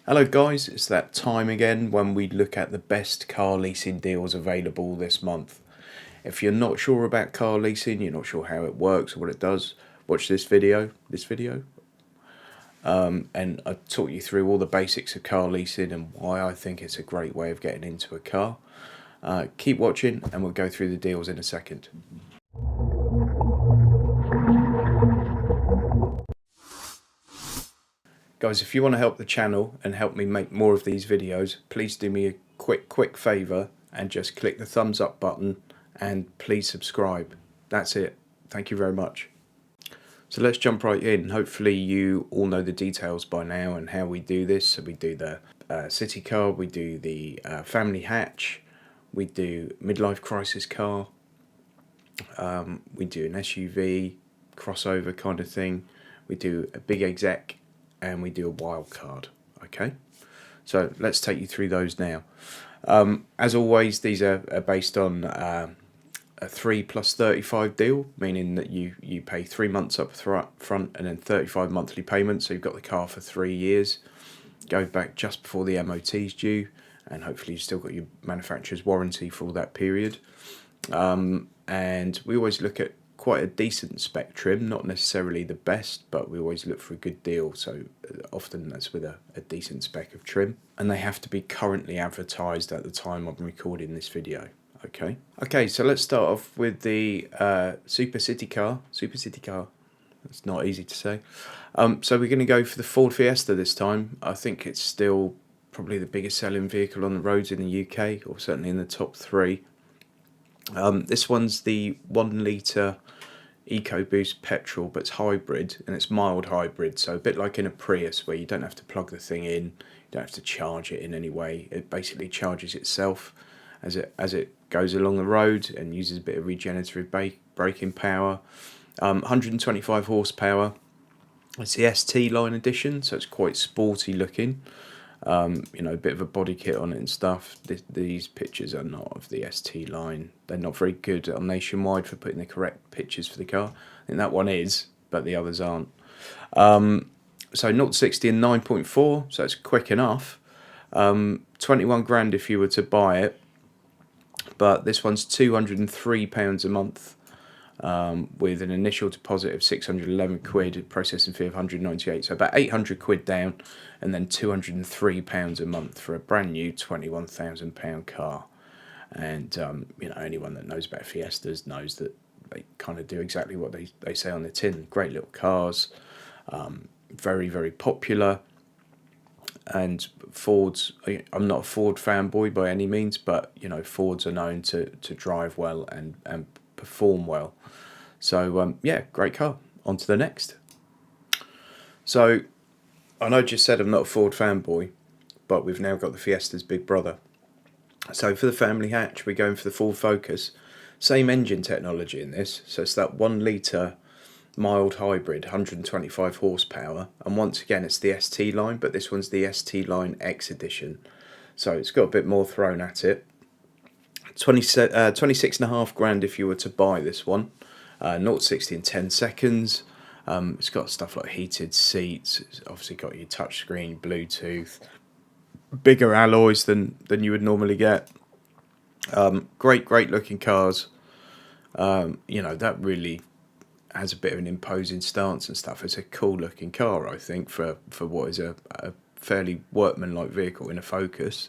Hello guys, it's that time again when we look at the best car leasing deals available this month. If you're not sure about car leasing, you're not sure how it works or what it does, watch this video, and I talk you through all the basics of car leasing and why I think it's a great way of getting into a car. Keep watching and we'll go through the deals in a second. Guys, if you want to help the channel and help me make more of these videos, please do me a quick favour and just click the thumbs up button and please subscribe. That's it. Thank you very much. So let's jump right in. Hopefully you all know the details by now and how we do this. So we do the city car, we do the family hatch, we do midlife crisis car, we do an SUV, crossover kind of thing, we do a big exec, and we do a Wildcard. Okay, so let's take you through those now. As always, these are based on a 3 plus 35 deal, meaning that you pay 3 months up front and then 35 monthly payments. So you've got the car for 3 years, go back just before the MOT is due, and hopefully you've still got your manufacturer's warranty for all that period. And we always look at quite a decent spec trim, not necessarily the best, but we always look for a good deal. So often that's with a decent spec of trim, and they have to be currently advertised at the time I'm recording this video. Okay, so let's start off with the Super City car. It's not easy to say. So we're going to go for the Ford Fiesta this time. I think it's still probably the biggest selling vehicle on the roads in the UK, or certainly in the top 3. This one's the 1 litre EcoBoost petrol, but it's hybrid, and it's mild hybrid, so a bit like in a Prius where you don't have to plug the thing in, you don't have to charge it in any way. It basically charges itself as it goes along the road and uses a bit of regenerative braking power. 125 horsepower. It's the ST line edition, so it's quite sporty looking. A bit of a body kit on it and stuff. These pictures are not of the ST line. They're not very good on Nationwide for putting the correct pictures for the car. I think that one is, but the others aren't. So 0 to 60 in 9.4, so it's quick enough. 21 grand if you were to buy it, but this one's £203 a month. With an initial deposit of 611 quid, processing fee of 198, so about 800 quid down, and then £203 a month for a brand new £21,000 car. And anyone that knows about Fiestas knows that they kind of do exactly what they say on the tin. Great little cars, very, very popular. And Fords, I'm not a Ford fanboy by any means, but Fords are known to drive well and perform well. So yeah, great car. On to the next. So I know I just said I'm not a Ford fanboy, but we've now got the Fiesta's big brother. So for the family hatch, we're going for the Ford Focus. Same engine technology in this, so it's that 1 litre mild hybrid, 125 horsepower, and once again it's the ST line, but this one's the ST line X edition, so it's got a bit more thrown at it. 26.5 grand if you were to buy this one. 0 to 60 in 10 seconds. It's got stuff like heated seats. It's obviously got your touchscreen, Bluetooth, bigger alloys than you would normally get. Great looking cars. That really has a bit of an imposing stance and stuff. It's a cool looking car, I think, for what is a fairly workmanlike vehicle in a Focus.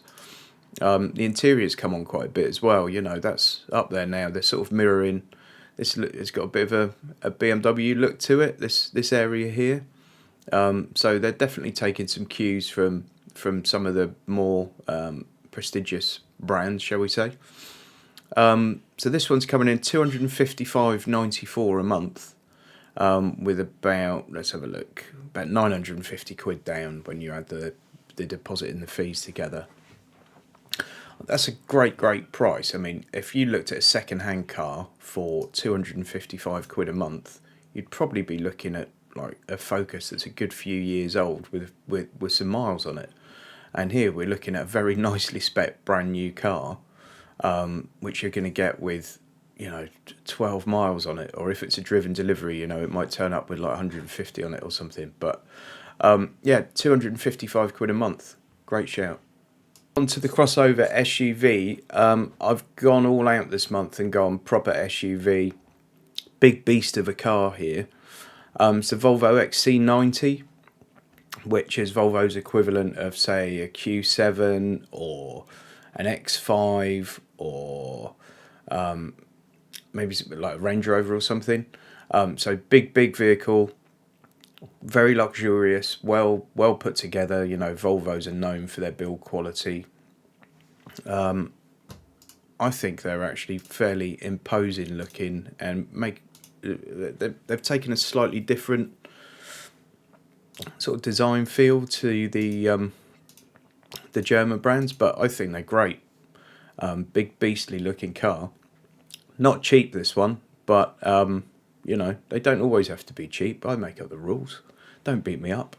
The interiors come on quite a bit as well. That's up there now. They're sort of mirroring this. It's got a bit of a BMW look to it, this area here. So they're definitely taking some cues from some of the more prestigious brands, shall we say. So this one's coming in £255.94 a month, with about, let's have a look, about 950 quid down when you add the deposit and the fees together. That's a great price. I mean, if you looked at a second-hand car for 255 quid a month, you'd probably be looking at like a Focus that's a good few years old with some miles on it. And here we're looking at a very nicely spec brand new car, which you're going to get with 12 miles on it, or if it's a driven delivery, it might turn up with like 150 on it or something. But yeah, 255 quid a month. Great shout. On to the crossover SUV. I've gone all out this month and gone proper SUV. Big beast of a car here. It's the Volvo XC90, which is Volvo's equivalent of, say, a Q7 or an X5 or maybe like a Range Rover or something. So big vehicle, very luxurious, well put together. You know, Volvos are known for their build quality. I think they're actually fairly imposing looking, and they've taken a slightly different sort of design feel to the German brands, but I think they're great. Big beastly looking car. Not cheap, this one, but you know, they don't always have to be cheap. I make up the rules. Don't beat me up.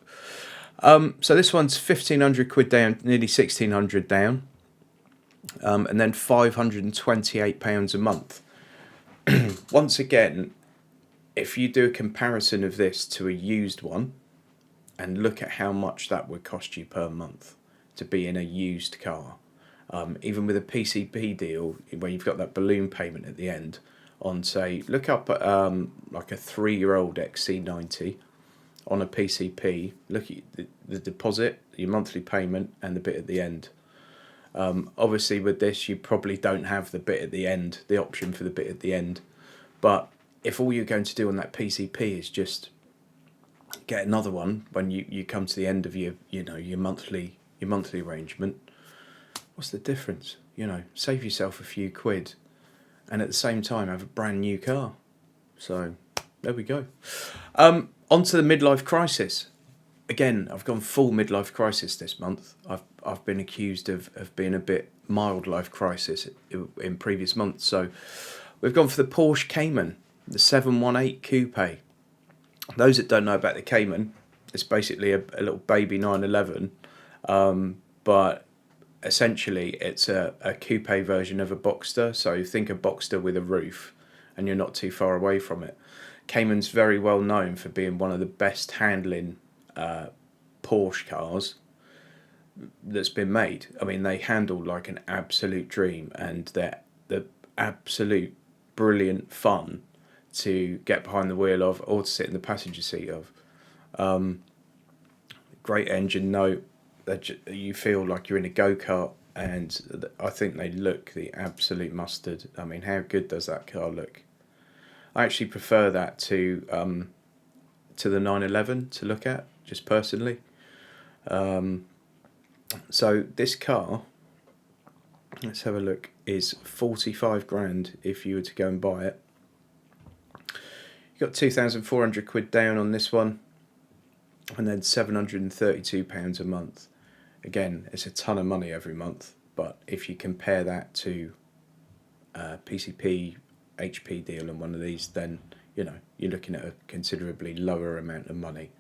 So this one's 1,500 quid down, nearly 1,600 down, and then £528 a month. Once again, if you do a comparison of this to a used one and look at how much that would cost you per month to be in a used car, even with a PCP deal where you've got that balloon payment at the end on, say, look up at like a 3-year-old XC90 on a PCP, look at the deposit, your monthly payment, and the bit at the end. Obviously with this you probably don't have the bit at the end, the option for the bit at the end, but if all you're going to do on that PCP is just get another one when you come to the end of your monthly arrangement, what's the difference? You know, save yourself a few quid and at the same time have a brand new car. So there we go. On to the Midlife Crisis. Again, I've gone full Midlife Crisis this month. I've been accused of being a bit mild life crisis in previous months. So we've gone for the Porsche Cayman, the 718 Coupe. Those that don't know about the Cayman, it's basically a little baby 911, but essentially it's a coupe version of a Boxster. So think a Boxster with a roof, and you're not too far away from it. Cayman's very well known for being one of the best handling Porsche cars that's been made. I mean, they handle like an absolute dream, and they're the absolute brilliant fun to get behind the wheel of or to sit in the passenger seat of. Great engine note. You feel like you're in a go-kart, and I think they look the absolute mustard. I mean, how good does that car look? I actually prefer that to the 911 to look at, just personally. So this car, let's have a look, is 45 grand if you were to go and buy it. You got 2,400 quid down on this one, and then £732 a month. Again, it's a ton of money every month, but if you compare that to PCP, HP deal and one of these, then you know you're looking at a considerably lower amount of money.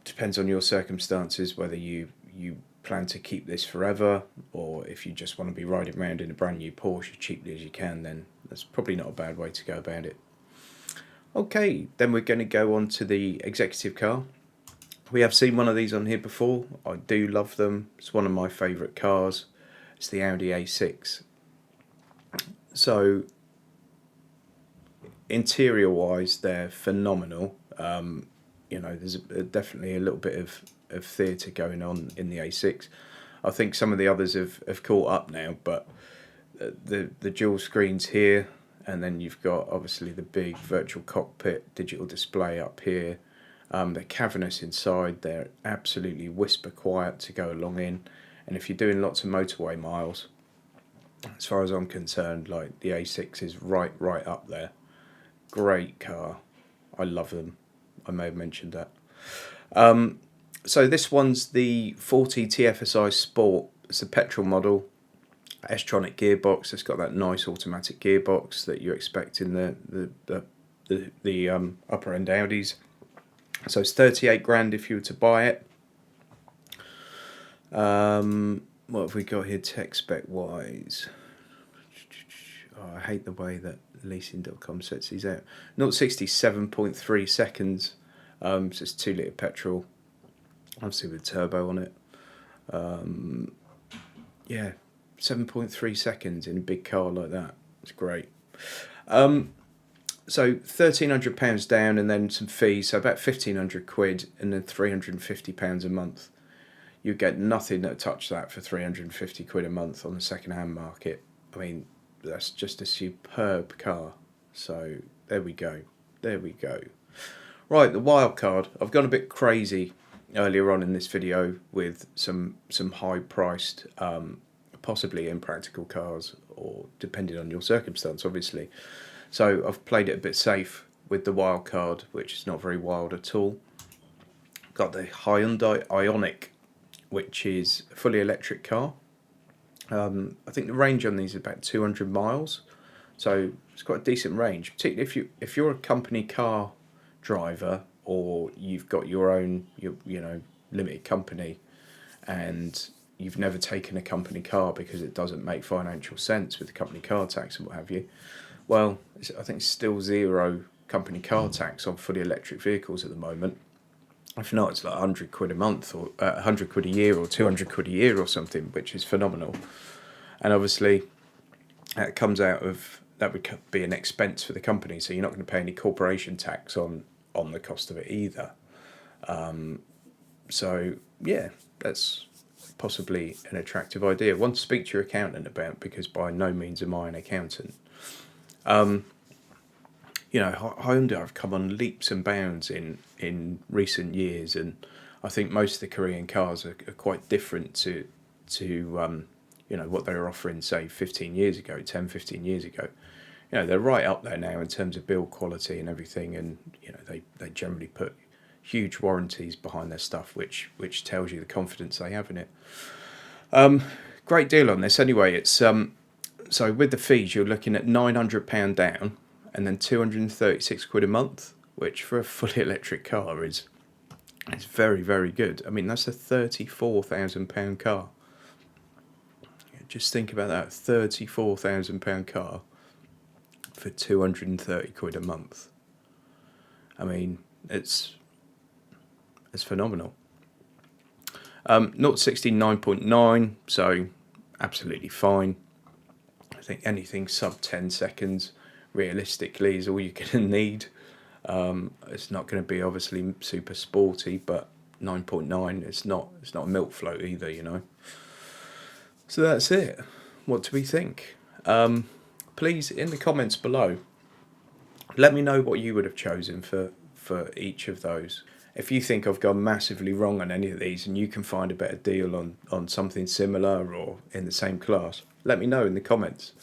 Depends on your circumstances whether you plan to keep this forever, or if you just want to be riding around in a brand new Porsche as cheaply as you can, then that's probably not a bad way to go about it. Okay, then we're going to go on to the executive car. We have seen one of these on here before. I do love them. It's one of my favourite cars. It's the Audi A6. So interior wise they're phenomenal. You know, there's definitely a little bit of theatre going on in the A6. I think some of the others have caught up now, but the dual screens here, and then you've got obviously the big virtual cockpit digital display up here. They're cavernous inside. They're absolutely whisper quiet to go along in, and if you're doing lots of motorway miles, as far as I'm concerned, like the A6 is right up there. Great car. I love them. I may have mentioned that. So this one's the 40 TFSI Sport. It's a petrol model, S-tronic gearbox. It's got that nice automatic gearbox that you expect in the upper end Audis. So it's 38 grand if you were to buy it. What have we got here tech spec wise? Oh, I hate the way that leasing.com sets these out. 0-67.3 seconds. So it's 2 litre petrol. obviously with turbo on it. Yeah, 7.3 seconds in a big car like that. It's great. So £1,300 down and then some fees, so about 1,500 quid and then £350 a month. You get nothing that touch that for 350 quid a month on the second-hand market. I mean, that's just a superb car. So there we go. There we go. Right, the Wildcard. I've gone a bit crazy earlier on in this video with some high-priced, possibly impractical cars, or depending on your circumstance, obviously. So I've played it a bit safe with the Wildcard, which is not very wild at all. Got the Hyundai Ioniq, which is a fully electric car. I think the range on these is about 200 miles, so it's quite a decent range. Particularly if you're a company car driver, or you've got your own limited company, and you've never taken a company car because it doesn't make financial sense with the company car tax and what have you. Well, I think it's still zero company car tax on fully electric vehicles at the moment. If not, it's like 100 quid a month, or 100 quid a year, or 200 quid a year or something, which is phenomenal. And obviously, that comes out of, that would be an expense for the company, so you're not going to pay any corporation tax on the cost of it either. So yeah, that's possibly an attractive idea. One to speak to your accountant about, because by no means am I an accountant. Hyundai have come on leaps and bounds in recent years, and I think most of the Korean cars are quite different to what they were offering, say, 15 years ago, 10, 15 years ago. They're right up there now in terms of build quality and everything, and they generally put huge warranties behind their stuff, which tells you the confidence they have in it. Great deal on this anyway. It's so with the fees, you're looking at £900 down and then 236 quid a month, which for a fully electric car is very, very good. I mean, that's a £34,000 car. Just think about that, £34,000 car for 230 quid a month. I mean, it's phenomenal. 0 to 60 9.9, so absolutely fine. I think anything sub 10 seconds realistically is all you're going to need. It's not going to be obviously super sporty, but 9.9, it's not a milk float either, So that's it. What do we think? Please, in the comments below, let me know what you would have chosen for each of those. If you think I've gone massively wrong on any of these and you can find a better deal on something similar or in the same class, let me know in the comments.